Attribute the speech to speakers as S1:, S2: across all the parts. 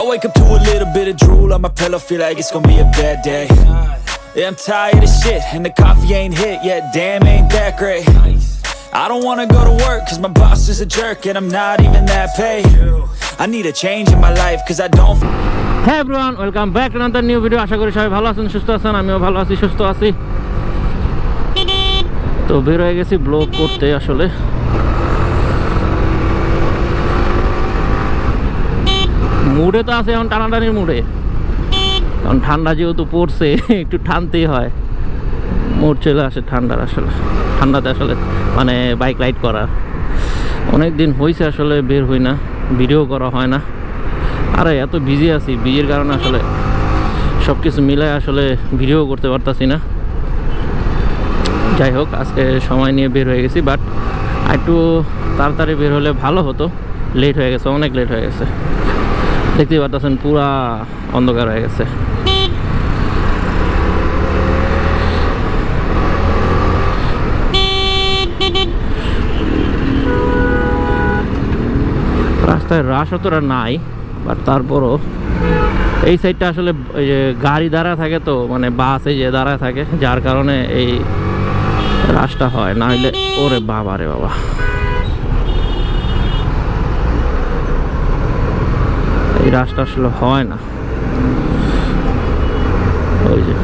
S1: wake up to a little bit of drool on my pillow, feel like it's gonna be a bad day. Yeah, I'm tired of shit, and the coffee ain't hit yet, damn, ain't that great. I don't wanna go to work, cause my boss is a jerk, and I'm not even that paid. I need a change in my life, cause I don't...
S2: Hey everyone, welcome back to another new video. আশা করি সবাই ভালো আছেন, সুস্থ আছেন। আমিও ভালো আছি, সুস্থ আছি। তো বের হয়ে গেছি ব্লগ করতে। আসলে মুডে তো আছে এখন, টানাটানির মুডে, কারণ ঠান্ডা যেহেতু পড়ছে একটু টানতেই হয়। মুড চলে আসে ঠান্ডার। আসলে ঠান্ডাতে আসলে মানে বাইক রাইড করা অনেক দিন হয়েছে, আসলে বের হই না, ভিডিও করা হয় না। আরে এত বিজি আছি, বিজির কারণে আসলে সব কিছু মিলে আসলে ভিডিও করতে পারতাছি না। যাই হোক, আজকে সময় নিয়ে বের হয়ে গেছি, বাট একটু তাড়াতাড়ি বের হলে ভালো হতো। লেট হয়ে গেছে, অনেক লেট হয়ে গেছে। দেখতেই পারতেছেন পুরা অন্ধকার হয়ে গেছে। রাস্তায় রাশ অতটা নাই, বাট তারপরও এই সাইডটা আসলে গাড়ি দাঁড়ায় থাকে, তো মানে বাস এই যে দাঁড়ায় থাকে, যার কারণে এই রাস্তা হয়। না হইলে ওরে বাবা রে বাবা, এই রাস্তা আসলে হয় না। ওই যে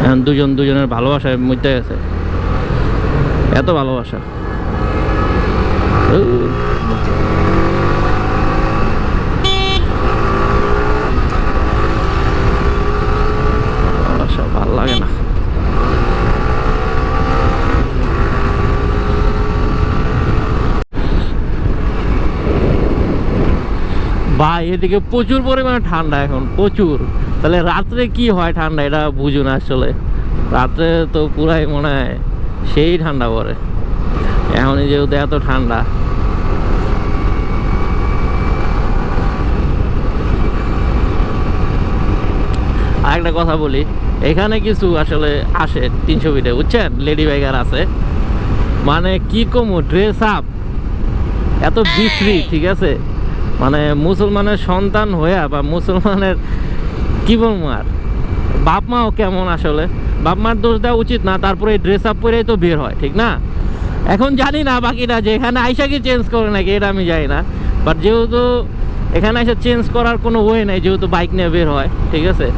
S2: এখন দুজনের ভালোবাসায় মধ্যে গেছে, এত ভালোবাসা। ভালো লাগে না ভাই, এদিকে প্রচুর পরিমাণে ঠান্ডা এখন, প্রচুর। তাহলে রাত্রে কি হয় ঠান্ডা, এটা বুঝুন। আসলে রাত্রে তো পুরাই মনে হয় সেই ঠান্ডা পড়ে। এখনই যেহেতু এত ঠান্ডা, আর একটা কথা বলি, এখানে কিছু আসলে আসে 300 ফিটে, বুঝছেন, লেডি বাইকার আছে, মানে কি কমু, ড্রেস আপ এত বিশ্রী, ঠিক আছে। মানে মুসলমানের সন্তান হইয়া বা মুসলমানের কি বলবো, আর বাপ মাও কেমন, আসলে বাপ মার দোষ দেওয়া উচিত না। তারপরে ড্রেস আপ করেই তো বের হয়, ঠিক না। এখন জানি না বাকিটা যে এখানে আইসা কি চেঞ্জ করে নাকি, এটা আমি জানি না। বাট যেহেতু এখানে এসে চেঞ্জ করার কোনো ওয়ে নাই, যেহেতু বাইক নিয়ে বের হয়, ঠিক আছে।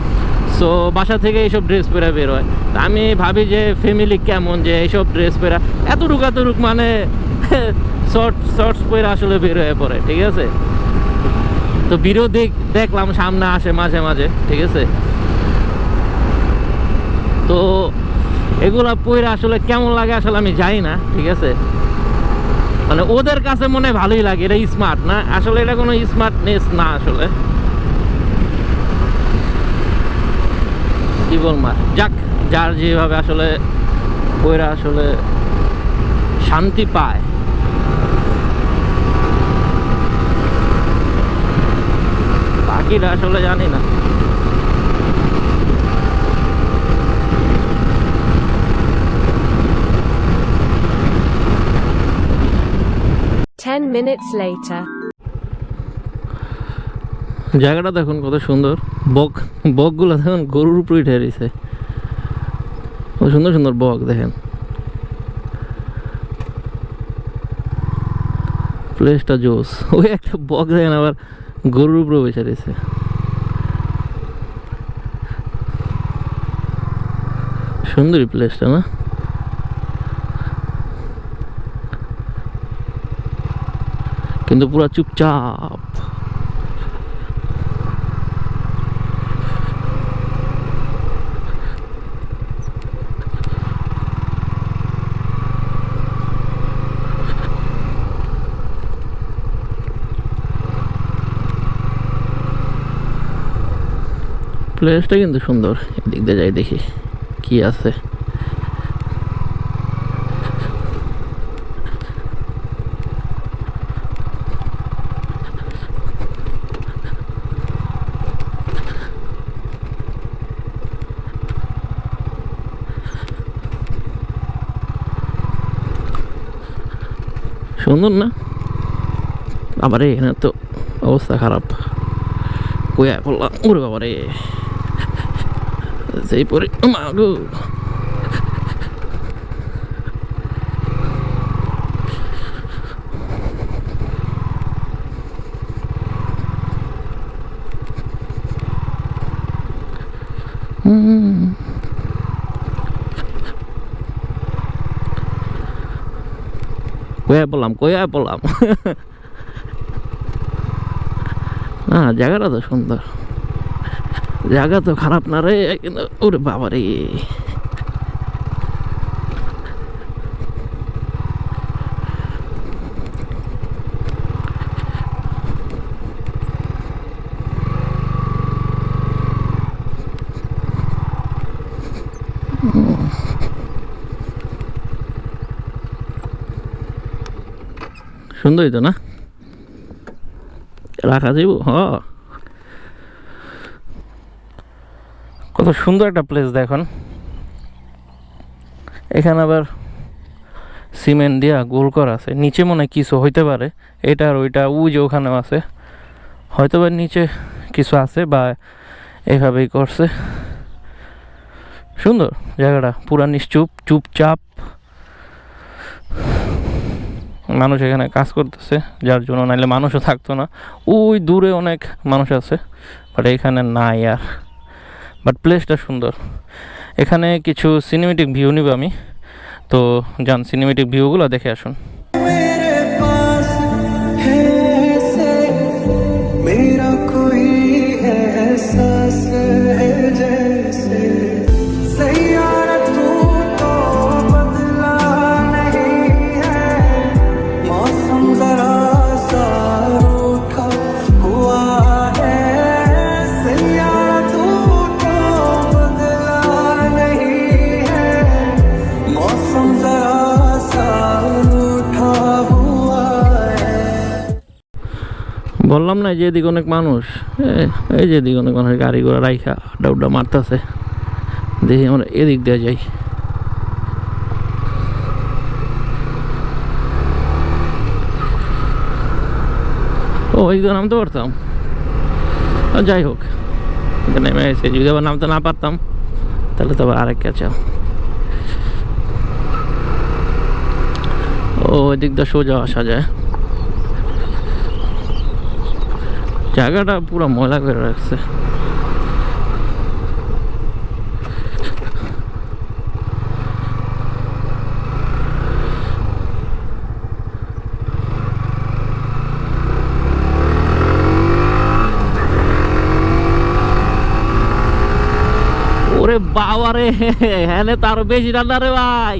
S2: সো বাসা থেকে এইসব ড্রেস পরে বের হয়। আমি ভাবি যে ফ্যামিলি কেমন, যে এইসব ড্রেস পরা এতটুক মানে শর্টস পরে আসলে বের হয়ে পড়ে, ঠিক আছে। তো ভিডিও দেখলাম সামনে আসে মাঝে মাঝে, ঠিক আছে। তো এগুলা পরে আসলে কেমন লাগে আসলে আমি জানি না, ঠিক আছে। মানে ওদের কাছে মনে হয় ভালোই লাগে, এটা স্মার্ট না, আসলে এটা কোনো স্মার্টনেস না। আসলে কি বলবো, যাক, যার যেভাবে আসলে পরে আসলে শান্তি পায়। বাকিটা আসলে জানি না। জায়গাটা দেখুন কত সুন্দর। বকগুলো দেখুন গরুর উপরে উঠে রয়েছে, কত সুন্দর সুন্দর বক দেখেন। প্লেসটা জোস। ওই একটা বক দেখেন আবার গরুর উপরে বসে রয়েছে। সুন্দরী প্লেসটা না, কিন্তু পুরা চুপচাপ। প্লেসটা কিন্তু সুন্দর। এদিক দিয়ে যাই, দেখি কি আছে। সুন্দর না? আবার এখানে তো অবস্থা খারাপ। কইয়া পড়লাম, ওরে বাবা রে, সেই পরে মাগো কইয়া বললাম না, জায়গাটা তো সুন্দর, জায়গা তো খারাপ না রে, কিন্তু ওরে বাবা রে, সুন্দরই তো না, রাখা যাইব। কত সুন্দর একটা প্লেস দেখুন। এখানে আবার সিমেন্ট দিয়া গোল করা আছে, নিচে মনে হয় কিছু হইতে পারে, এটা আর ওইটা ওই যে ওখানেও আছে, হয়তো বা নিচে কিছু আছে বা এইভাবেই করছে। সুন্দর জায়গাটা, পুরা নিশ্চুপ, চুপচাপ, মানুষ এখানে কাজ করতেছে, যার জন্য নাইলে মানুষও থাকতো না। ওই দূরে অনেক মানুষ আছে, বাট এখানে নাই আর। বাট প্লেসটা সুন্দর। এখানে কিছু সিনেমেটিক ভিউ নিব আমি, তো যান সিনেমেটিক ভিউগুলো দেখে আসুন। বললাম না যে এদিকে অনেক মানুষ, এই যে এদিকে অনেক মানুষ গাড়ি ঘোড়া রাইখা আড্ডা উড্ডা মারতেছে। দেখি আমরা এদিক দিয়ে যাই। ও এইদিকে নামতে পারতাম, যাই হোক নেমে এসে যদি আবার নামতে না পারতাম তাহলে তো আবার আরেক কাছে। ও এদিক দিয়ে সোজা আসা যায়। জায়গাটা পুরো ময়লা করে রাখছে। ওরে বাবা রে, হ্যাঁ তার বেশি রান্না রে ভাই।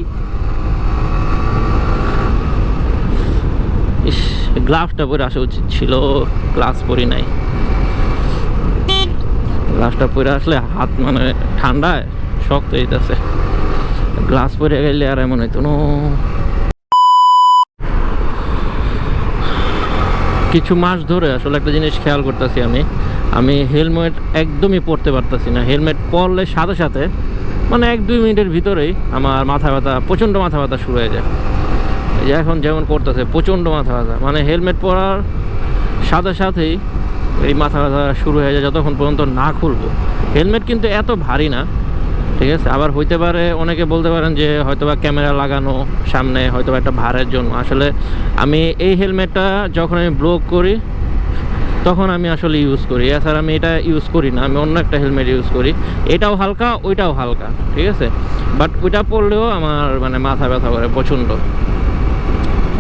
S2: ইস, গ্লাভসটা পরে আসা উচিত ছিল, গ্লাভস পরি নাই। গ্লাভসটা পরে আসলে হাত মানে ঠান্ডায় শক্ত হইতেছে, গ্লাভস পরে গেলে আর এমন হইতো না। কিছু মাস ধরে আসলে একটা জিনিস খেয়াল করতেছি আমি হেলমেট একদমই পরতে পারতেছি না। হেলমেট পরলে সাথে সাথে মানে 1-2 মিনিটের ভিতরেই আমার মাথা ব্যথা, প্রচণ্ড মাথা ব্যথা শুরু হয়ে যায়। এই যে এখন যেমন করতেছে, প্রচণ্ড মাথা ব্যথা, মানে হেলমেট পরার সাথে সাথেই এই মাথা ব্যথা শুরু হয়ে যায় যতক্ষণ পর্যন্ত না খুলবো। হেলমেট কিন্তু এত ভারী না, ঠিক আছে। আবার হইতে পারে অনেকে বলতে পারেন যে হয়তোবা ক্যামেরা লাগানো সামনে, হয়তোবা একটা ভারের জন্য। আসলে আমি এই হেলমেটটা যখন আমি ব্লগ করি তখন আমি আসলে ইউজ করি, এছাড়া আমি এটা ইউজ করি না। আমি অন্য একটা হেলমেট ইউজ করি, এটাও হালকা ওইটাও হালকা, ঠিক আছে। বাট ওইটা পরলেও আমার মানে মাথা ব্যথা করে প্রচণ্ড।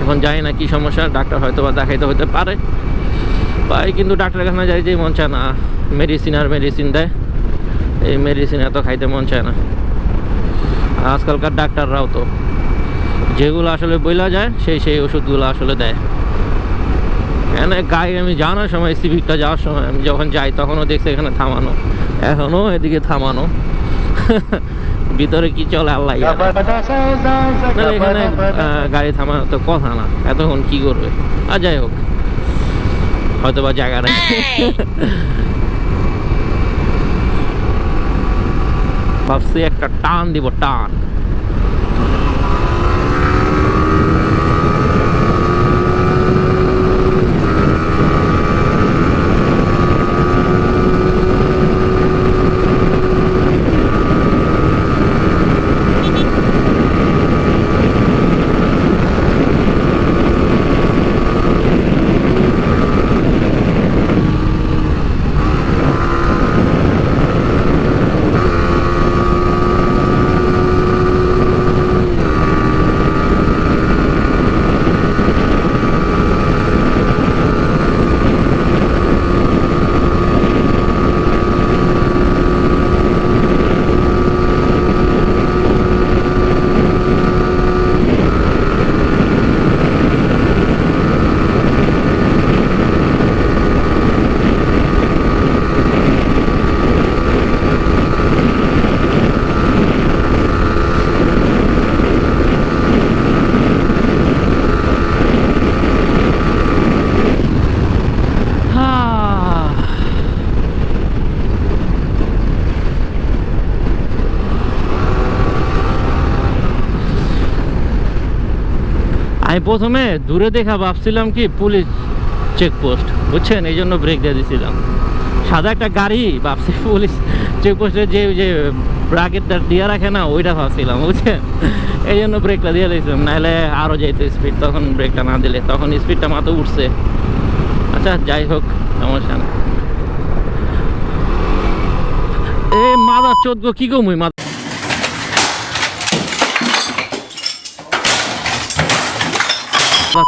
S2: এখন জানি না কী সমস্যা, ডাক্তার হয়তো বা দেখাইতে হতে পারে পাই, কিন্তু ডাক্তারের কাছে যাই যেই মন চায় না, মেডিসিন আর মেডিসিন দেয়, এই মেডিসিন এত খাইতে মন চায় না। আজকালকার ডাক্তাররাও তো যেগুলো আসলে বইলা যায় সেই ওষুধগুলো আসলে দেয়। এখানে গাড়ি আমি যাওয়ার সময়, সিভিকটা যাওয়ার সময় আমি যখন যাই তখনও দেখছি এখানে থামানো, এখনও এদিকে থামানো। ভিতরে কি চলে আল্লাহ, এখানে গাড়ি থামানো তো কথা না, এতক্ষণ কি করবে। আর যাই হোক, হয়তো বা জায়গা নেই। ভাবছি একটা টান দিব, টান। আমি প্রথমে দূরে দেখা ভাবছিলাম কি পুলিশ চেকপোস্ট, বুঝছেন, এই জন্য ব্রেক দিয়ে দিয়েছিলাম। সাদা একটা গাড়ি ভাবছি পুলিশ চেকপোস্টে যে ব্রাকেটটা দিয়ে রাখে না, ওইটা ভাবছিলাম, বুঝছেন, এই জন্য ব্রেকটা দিয়ে দিয়েছিলাম। নাহলে আরও যাইতো স্পিড, তখন ব্রেকটা না দিলে তখন স্পিডটা মাত্র উঠছে। আচ্ছা যাই হোক, সমস্যা না। এ মাদার চোদ গো, কি কমুই মাদার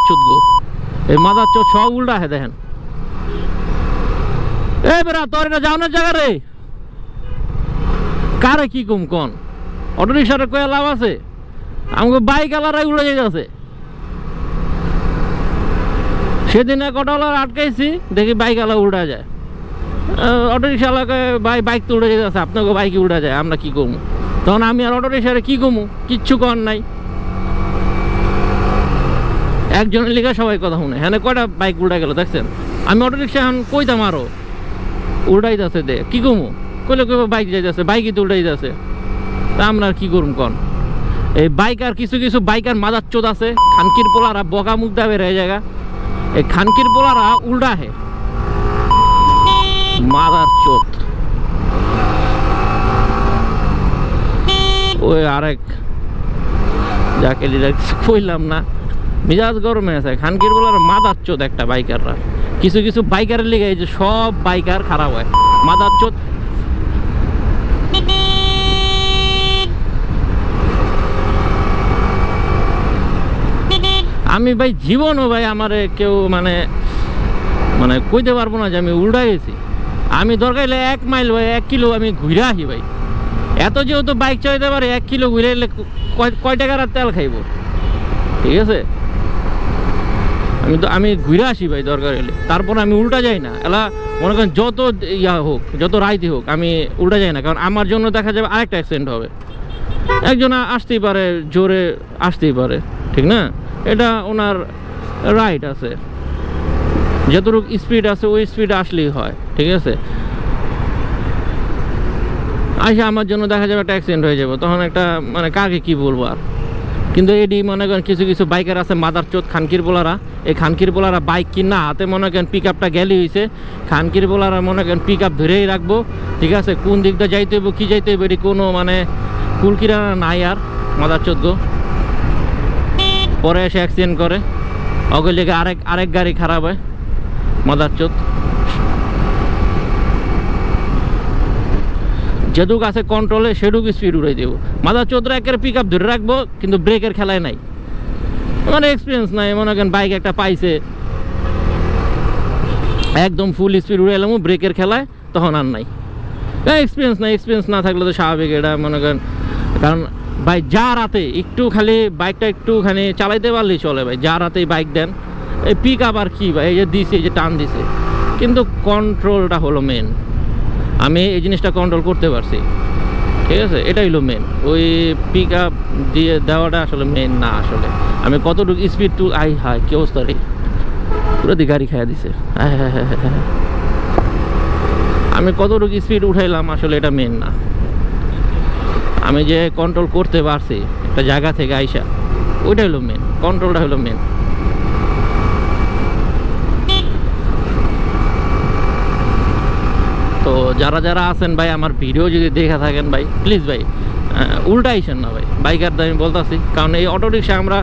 S2: চোদ গো, এই মাদার চোদ সব উল্টা হে দেখেন। এ বেড়া তোর এটা যাওয়ানোর জায়গা রে, কারে কি কম কোন অটো রিক্সাটা কয়ে লাভ আছে? আমাকে বাইক আলারাই উড়ে যেতেছে। সেদিন এক অটোওয়ালা আটকাইছি, দেখি বাইক আলা উল্টা যায়। অটো রিক্সাওয়ালাকে বাইক তো উড়ে যেতেছে, আপনাকে বাইকে উল্টা যায়, আমরা কি কমু? তখন আমি আর অটো রিক্সারে কি কমু? কিচ্ছু কর নাই। একজনের লিখে সবাই কথা শুনে, হ্যাঁ কয়টা বাইক উল্টা গেল দেখছেন? আমি অটো রিক্সা এখন কইতাম আরো উল্টাই যাচ্ছে, দে কি কমু? কইলে কইব বাইক যাইতেছে, বাইকই তো উল্টাই যাচ্ছে। তা আমরা আর কি করুম কন? এই বাইকার কিছু কিছু বাইকার মাদার চোদ আছে, খানকির পোলারা বগা মুখ দেবে রে জায়গা। এই খানকির পোলারা উল্টা হে মাদার চোদ। ওই আরেক যাকে কইলাম না, মিজাজ গরমে আছে। খানকির পোলারা মাদার চোদ একটা বাইকাররা, কিছু কিছু বাইকারের লিগে এই যে সব বাইকার খারাপ হয়, মাদার চোদ। আমি ভাই জীবনও ভাই আমারে কেউ মানে মানে কইতে পারবো না যে আমি উল্টা গেছি। আমি দরকার হলে 1 মাইল ভাই 1 কিলো আমি ঘুরে আসি ভাই। এত যেহেতু বাইক চালাতে পারে 1 কিলো ঘুরে এলে কয় টাকার আর তেল খাইব? ঠিক আছে, আমি ঘুরে আসি ভাই দরকার হলে, তারপর আমি উল্টা যাই না। এলা মনে করেন যত ইয়া হোক, যত রাইতি হোক, আমি উল্টা যাই না, কারণ আমার জন্য দেখা যাবে আরেকটা অ্যাক্সিডেন্ট হবে। একজন আসতেই পারে, জোরে আসতেই পারে, ঠিক না? এটা ওনার রাইট আছে, যতটুকু স্পিড আছে ওই স্পিডে আসলেই হয়, ঠিক আছে? আসে আমার জন্য দেখা যাবে একটা অ্যাক্সিডেন্ট হয়ে যাবে, তখন একটা মানে কাকে কি বলবো আর। কিন্তু এডি মনে করেন কিছু কিছু বাইকার আছে মাদার চোদ খানকির পোলারা। এই খানকির পোলারা বাইক কিনা হাতে মনে করেন পিক আপটা গেলি হয়েছে, খানকির পোলারা মনে করেন পিক আপ ধরেই রাখবো, ঠিক আছে? কোন দিকটা যাইতে হইব কি যাইতে হইব এটি কোনো মানে কুলকিরানা নাই আর, মাদার চোদ গো। পরে এসে অ্যাক্সিডেন্ট করে, অগল লেগে আরেক গাড়ি খারাপ হয়, মাদার চোদ। যেটুক আছে কন্ট্রোলে সেটুকু স্পিড উড়াই দেবো। মাদার চোদরা একের পিক আপ ধরে রাখবো, কিন্তু ব্রেকের খেলায় নাই, মানে এক্সপিরিয়েন্স নাই। মনে করেন বাইক একটা পাইছে, একদম ফুল স্পিড উড়ে এলাম ব্রেকের খেলায়, তখন আর নাই এক্সপিরিয়েন্স নাই। এক্সপিরিয়েন্স না থাকলে তো স্বাভাবিক এটা মনে করেন, কারণ ভাই যা রাতে একটু খালি বাইকটা একটুখানি চালাইতে পারলেই চলে ভাই। যা রাতেই বাইক দেন, এই পিক আপ আর কি ভাই, এই যে দিছে, এই যে টান দিছে, কিন্তু কন্ট্রোলটা হলো মেন। আমি এই জিনিসটা কন্ট্রোল করতে পারছি, ঠিক আছে? এটাই হলো মেন। ওই পিক আপ দিয়ে দেওয়াটা আসলে মেন না। আসলে আমি কতটুকু স্পিড টু হাই কি অবস্থা রে, পুরো দিয়ে গাড়ি খাইয়া দিছে। আমি কতটুকু স্পিড উঠাইলাম আসলে এটা মেন না, আমি যে কন্ট্রোল করতে পারছি একটা জায়গা থেকে আইসা, ওইটা হলো মেন, কন্ট্রোলটা হলো মেন। তো যারা যারা আছেন ভাই আমার ভিডিও যদি দেখে থাকেন ভাই, প্লিজ ভাই উল্টা আইসেন না ভাই বাইকারদের, আমি বলতেছি। কারণ এই অটো রিক্সা আমরা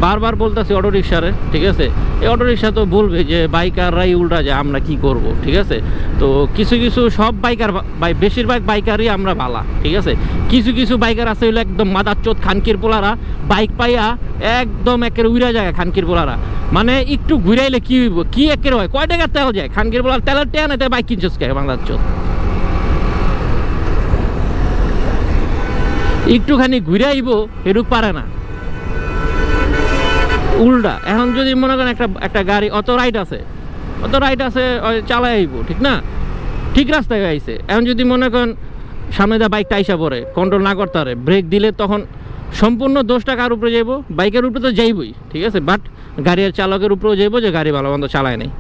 S2: বারবার বলতেছি অটো রিক্সারে, ঠিক আছে? এই অটো রিক্সা তো বলবে যে বাইকাররাই উল্টা যায়, আমরা কি করব, ঠিক আছে? তো কিছু কিছু সব বাইকার বেশিরভাগ বাইকারই আমরা ভালা, ঠিক আছে? কিছু কিছু বাইকার আছে হইলো একদম মাদার চোদ খানকির পোলারা, বাইক পাইয়া একদম একের উইরা যায় খানকির পোলারা। মানে একটু ঘুরাইলে কি হইব, কি একের হয়, কয় টাকার তেল যায় খানকির পোলার, তেলের টেয়া নেই, বাইক কিনছিস কে মাদার চোদ? একটুখানি ঘুরাইব এটুক পারে না, উল্টা। এখন যদি মনে করেন একটা গাড়ি অত রাইট আছে চালাই আইব, ঠিক না? ঠিক রাস্তায় আইছে, এখন যদি মনে করেন সামনে দা বাইকটা আইসা পড়ে, কন্ট্রোল না করতে পারে, ব্রেক দিলে তখন সম্পূর্ণ দোষটা কার উপরে যাইব? বাইকের উপরে তো যাইবই, ঠিক আছে? বাট গাড়ির চালকের উপরেও যাইব যে গাড়ি ভালো মন্দ চালায় নাই,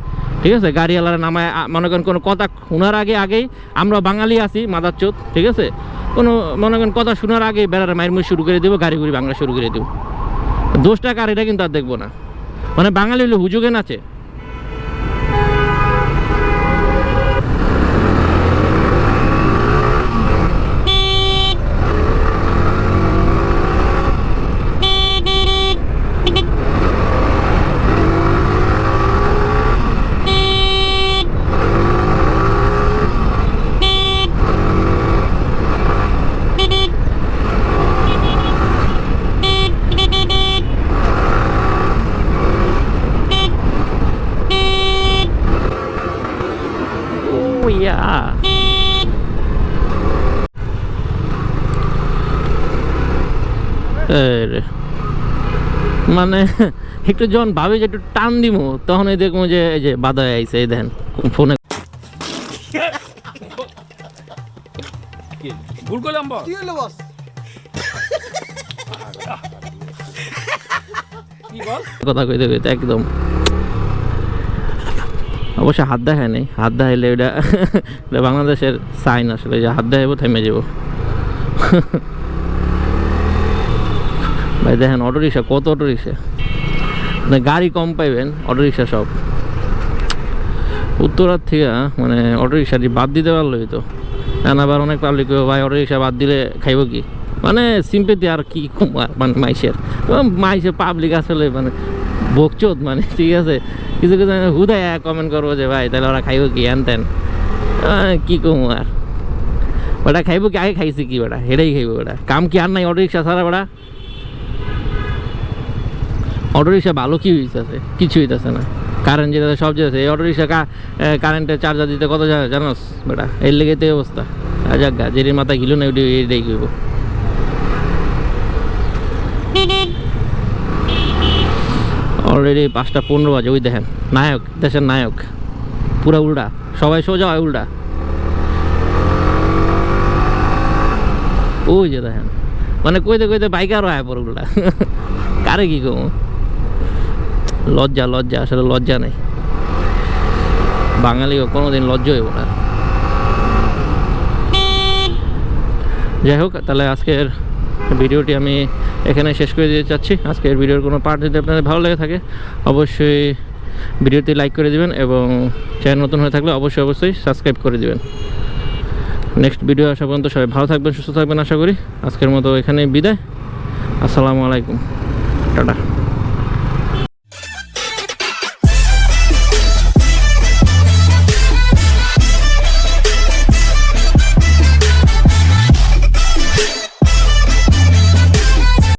S2: ঠিক আছে? গাড়িওয়ালার নামায় মনে করেন কোনো কথা শোনার আগেই আমরা বাঙালি আছি মাদার চোদ, ঠিক আছে? কোনো মনে করেন কথা শোনার আগেই বেড়ার মায়ের মুখ শুরু করে দেবো, গাড়ি গুড়ি বাংলা শুরু করে দেবো। দোষটা কার এটা কিন্তু আর দেখবো না, মানে বাঙালি হলে হুজুগে নাচে। মানে একটু যখন ভাবি যে একটু টান দিব তখন এই দেখবো যে এই যে বাধা আইছে, এই দেখেন ফোনে
S3: ভুল করলাম বস। কি বল?
S2: কথা কইতে কইতে একদম। অবশ্য হাত দেখায় নেই, হাত দেখাইলে এটা বাংলাদেশের সাইন আসলে, যে হাত দেখাইবো থেমে যাবো। ভাই দেখেন অটো রিক্সা, কত অটো রিক্সা, মানে গাড়ি কম পাইবেন, অটো রিক্সা সব। উত্তরার থেকে মানে অটো রিক্সাটি বাদ দিতে পারলোই তো। আবার অনেক পাবলিক ভাই অটো রিক্সা বাদ দিলে খাইব কি, মানে সিম্পেথি আর কি মানে মাইসের পাবলিক আসলে মানে বকচোদ, মানে ঠিক আছে কিছু কিছু হুদায় কমেন্ট করবো যে ভাই তাহলে ওরা খাইব কি হ্যান ত্যান, কী কমু আর ওটা খাইব কি, আগে খাইছি কি ওটা হেটাই খাইব, ওটা কাম কি আর নাই অটো রিক্সা ছাড়া ওটা। অটো রিক্সা ভালো কি হইতেছে, কিছু হইতেছে না, কারেন্ট যেতে সব যেতেছে। এই অটো রিক্সা কারেন্টের চার্জার দিতে কত জানোস বেটা, এর লেগে তো অবস্থা। যাক গা, যেটির মাথায় গিলো না ওইটি এটাই কইব। অলরেডি 5:15 বাজে, ওই দেখেন নায়ক, দেশের নায়ক পুরা উল্টা, সবাই সোজা হয় উল্টা। ওই যে দেখেন, মানে কইতে কইতে বাইকারও আয় পর উল্টা। কারে কি কম, লজ্জা লজ্জা, আসলে লজ্জা নেই, বাঙালিও কোনোদিন লজ্জা হইব না। যাই হোক, তাহলে আজকের ভিডিওটি আমি এখানে শেষ করে দিতে চাচ্ছি। আজকের ভিডিওর কোনো পার্ট যদি আপনাদের ভালো লেগে থাকে অবশ্যই ভিডিওটি লাইক করে দিবেন, এবং চ্যানেল নতুন হয়ে থাকলে অবশ্যই সাবস্ক্রাইব করে দিবেন। নেক্সট ভিডিও আসা পর্যন্ত সবাই ভালো থাকবেন, সুস্থ থাকবেন আশা করি। আজকের মতো এখানেই বিদায়। আসসালামু আলাইকুম, টাটা।